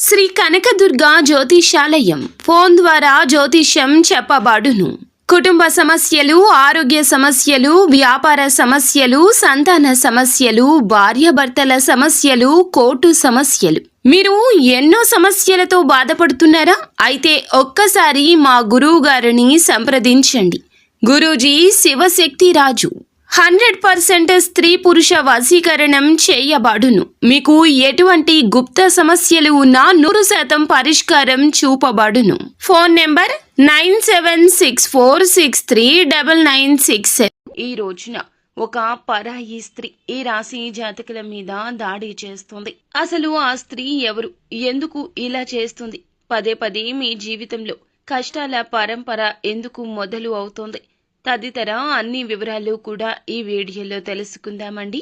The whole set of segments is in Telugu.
శ్రీ కనకదుర్గా జ్యోతిషాలయం ఫోన్ ద్వారా జ్యోతిష్యం చెప్పబడును. కుటుంబ సమస్యలు, ఆరోగ్య సమస్యలు, వ్యాపార సమస్యలు, సంతాన సమస్యలు, భార్యాభర్తల సమస్యలు, కోర్టు సమస్యలు. మీరు ఎన్నో సమస్యలతో బాధపడుతున్నారా? అయితే ఒక్కసారి మా గురువు గారిని సంప్రదించండి. గురూజీ శివశక్తి రాజు 100% స్త్రీ పురుష వశీకరణం చేయబడును. మీకు ఎటువంటి గుప్త సమస్యలు ఉన్నా 100% పరిష్కారం చూపబడును. Phone number 9764639967. ఈ రోజున ఒక పరాయి స్త్రీ ఈ రాశి జాతకుల మీద దాడి చేస్తుంది. అసలు ఆ స్త్రీ ఎవరు? ఎందుకు ఇలా చేస్తుంది? పదే పదే మీ జీవితంలో కష్టాల పరంపర ఎందుకు మొదలు అవుతోంది? తదితర అన్ని వివరాలు కూడా ఈ వీడియోలో తెలుసుకుందామండి.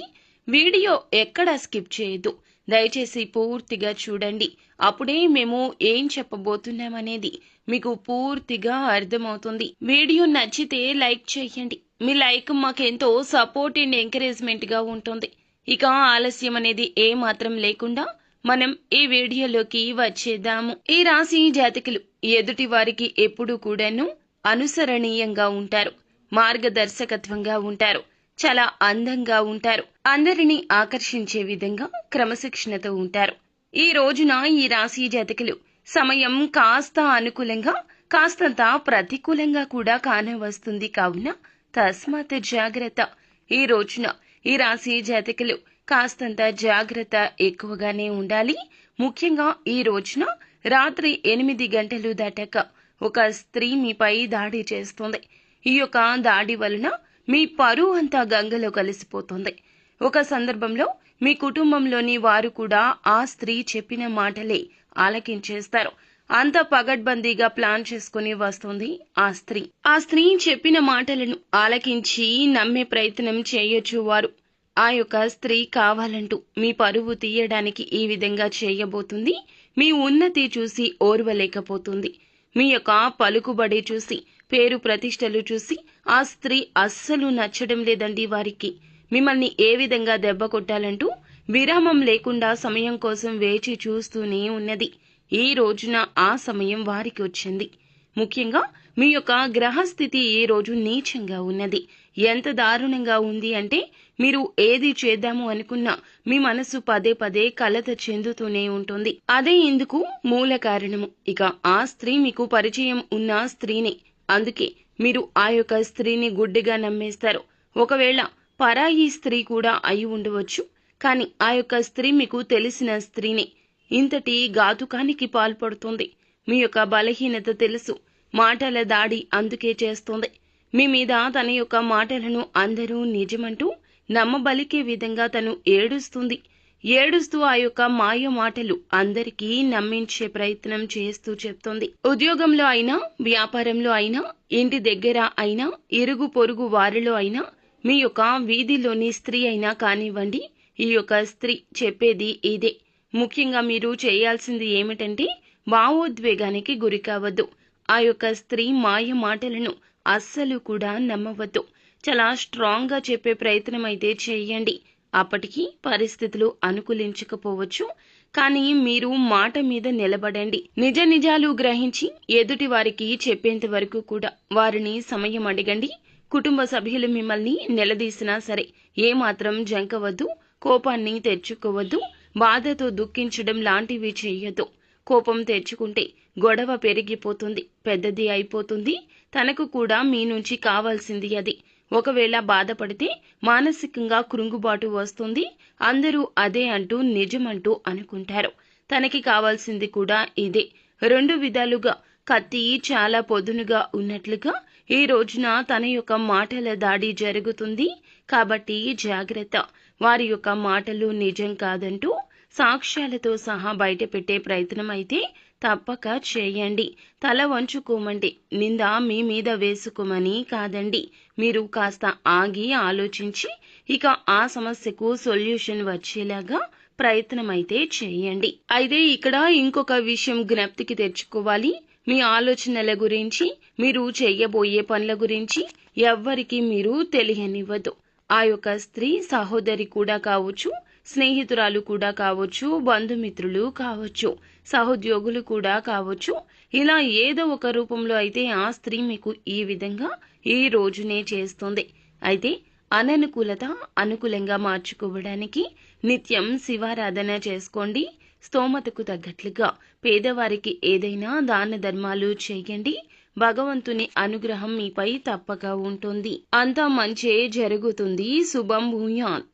వీడియో ఎక్కడా స్కిప్ చేయొద్దు, దయచేసి పూర్తిగా చూడండి. అప్పుడే మేము ఏం చెప్పబోతున్నామనేది మీకు పూర్తిగా అర్థమవుతుంది. వీడియో నచ్చితే లైక్ చేయండి. మీ లైక్ మాకెంతో సపోర్ట్ అండ్ ఎంకరేజ్మెంట్ గా ఉంటుంది. ఇక ఆలస్యం అనేది ఏ మాత్రం లేకుండా మనం ఈ వీడియోలోకి వచ్చేద్దాము. ఈ రాశి జాతకులు ఎదుటి వారికి ఎప్పుడు కూడాను అనుసరణీయంగా ఉంటారు, మార్గదర్శకత్వంగా ఉంటారు, చాలా అందంగా ఉంటారు, అందరినీ ఆకర్షించే విధంగా క్రమశిక్షణతో ఉంటారు. ఈ రోజున ఈ రాశి జాతకులు సమయం కాస్త అనుకూలంగా, కాస్తంత ప్రతికూలంగా కూడా కానవస్తుంది. కావున తస్మాత్ జాగ్రత్త. ఈ రోజున ఈ రాశి జాతకులు కాస్తంత జాగ్రత్త ఎక్కువగానే ఉండాలి. ముఖ్యంగా ఈ రోజున రాత్రి 8 గంటలు దాటాక ఒక స్త్రీ మీపై దాడి చేస్తుంది. ఈ యొక్క దాడి వలన మీ పరువు అంతా గంగలో కలిసిపోతుంది. ఒక సందర్భంలో మీ కుటుంబంలోని వారు కూడా ఆ స్త్రీ చెప్పిన మాటలే ఆలకించేస్తారు. అంత పగడ్బందీగా ప్లాన్ చేసుకుని వస్తుంది ఆ స్త్రీ. ఆ స్త్రీ చెప్పిన మాటలను ఆలకించి నమ్మే ప్రయత్నం చేయొచ్చు వారు. ఆ యొక్క స్త్రీ కావాలంటూ మీ పరువు తీయడానికి ఈ విధంగా చేయబోతుంది. మీ ఉన్నతి చూసి ఓర్వలేకపోతుంది. మీ యొక్క పలుకుబడి చూసి, పేరు ప్రతిష్టలు చూసి ఆ స్త్రీ అస్సలు నచ్చడం లేదండి వారికి. మిమ్మల్ని ఏ విధంగా దెబ్బ కొట్టాలంటూ విరామం లేకుండా సమయం కోసం వేచి చూస్తూనే ఉన్నది. ఈ రోజున ఆ సమయం వారికి వచ్చింది. ముఖ్యంగా మీ యొక్క గ్రహస్థితి ఈ రోజు నీచంగా ఉన్నది. ఎంత దారుణంగా ఉంది అంటే మీరు ఏది చేద్దాము అనుకున్నా మీ మనసు పదే పదే కలత చెందుతూనే ఉంటుంది. అదే ఇందుకు మూల కారణము. ఇక ఆ స్త్రీ మీకు పరిచయం ఉన్న స్త్రీనే. అందుకే మీరు ఆ యొక్క స్త్రీని గుడ్డిగా నమ్మేస్తారు. ఒకవేళ పరాయి స్త్రీ కూడా అయి ఉండవచ్చు, కానీ ఆ యొక్క స్త్రీ మీకు తెలిసిన స్త్రీనే. ఇంతటి ఘాతుకానికి పాల్పడుతుంది. మీ యొక్క బలహీనత తెలుసు. మాటల దాడి అందుకే చేస్తుంది. మీ మీద తన యొక్క మాటలను అందరూ నిజమంటూ నమ్మబలికే విధంగా తను ఏడుస్తూ ఆ యొక్క మాయ మాటలు అందరికీ నమ్మించే ప్రయత్నం చేస్తూ చెప్తుంది. ఉద్యోగంలో అయినా, వ్యాపారంలో అయినా, ఇంటి దగ్గర అయినా, ఇరుగు పొరుగు వారిలో అయినా, మీ యొక్క వీధిలోని స్త్రీ అయినా కానివ్వండి, ఈ యొక్క స్త్రీ చెప్పేది ఇదే. ముఖ్యంగా మీరు చేయాల్సింది ఏమిటంటే భావోద్వేగానికి గురి కావద్దు. ఆ యొక్క స్త్రీ మాయ మాటలను అస్సలు కూడా నమ్మవద్దు. చాలా స్ట్రాంగ్ గా చెప్పే ప్రయత్నం అయితే చేయండి. అప్పటికి పరిస్థితులు అనుకూలించకపోవచ్చు, కానీ మీరు మాట మీద నిలబడండి. నిజ నిజాలు గ్రహించి ఎదుటి వారికి చెప్పేంత వరకు కూడా వారిని సమయం అడగండి. కుటుంబ సభ్యులు మిమ్మల్ని నిలదీసినా సరే ఏమాత్రం జంకవద్దు, కోపాన్ని తెచ్చుకోవద్దు, బాధతో దుఃఖించడం లాంటివి చేయొద్దు. కోపం తెచ్చుకుంటే గొడవ పెరిగిపోతుంది, పెద్దది అయిపోతుంది. తనకు కూడా మీ నుంచి కావాల్సింది అది. ఒకవేళ బాధపడితే మానసికంగా కృంగుబాటు వస్తుంది. అందరూ అదే అంటూ నిజమంటూ అనుకుంటారు. తనకి కావాల్సింది కూడా ఇదే. రెండు విధాలుగా కత్తి చాలా పొదునుగా ఉన్నట్లుగా ఈ రోజున తన యొక్క మాటల దాడి జరుగుతుంది. కాబట్టి జాగ్రత్త. వారి యొక్క మాటలు నిజం కాదంటూ సాక్ష్యాలతో సహా బయట పెట్టే ప్రయత్నం అయితే తప్పక చేయండి. తల వంచుకోమండి, నింద మీ మీద వేసుకోమని కాదండి. మీరు కాస్త ఆగి ఆలోచించి ఇక ఆ సమస్యకు సొల్యూషన్ వచ్చేలాగా ప్రయత్నం అయితే చేయండి. అయితే ఇక్కడ ఇంకొక విషయం జ్ఞప్తికి తెచ్చుకోవాలి. మీ ఆలోచనల గురించి, మీరు చేయబోయే పనుల గురించి ఎవ్వరికి మీరు తెలియనివ్వదు. ఆ యొక్క స్త్రీ సహోదరి కూడా కావచ్చు, స్నేహితురాలు కూడా కావచ్చు, బంధుమిత్రులు కావచ్చు, సహోద్యోగులు కూడా కావచ్చు. ఇలా ఏదో ఒక రూపంలో అయితే ఆ స్త్రీ మీకు ఈ విధంగా ఈ రోజునే చేస్తుంది. అయితే అననుకూలత అనుకూలంగా మార్చుకోవడానికి నిత్యం శివారాధన చేసుకోండి. స్తోమతకు తగ్గట్లుగా పేదవారికి ఏదైనా దాన ధర్మాలు చేయండి. భగవంతుని అనుగ్రహం మీపై తప్పక ఉంటుంది. అంతా మంచే జరుగుతుంది. శుభం భూయాత్.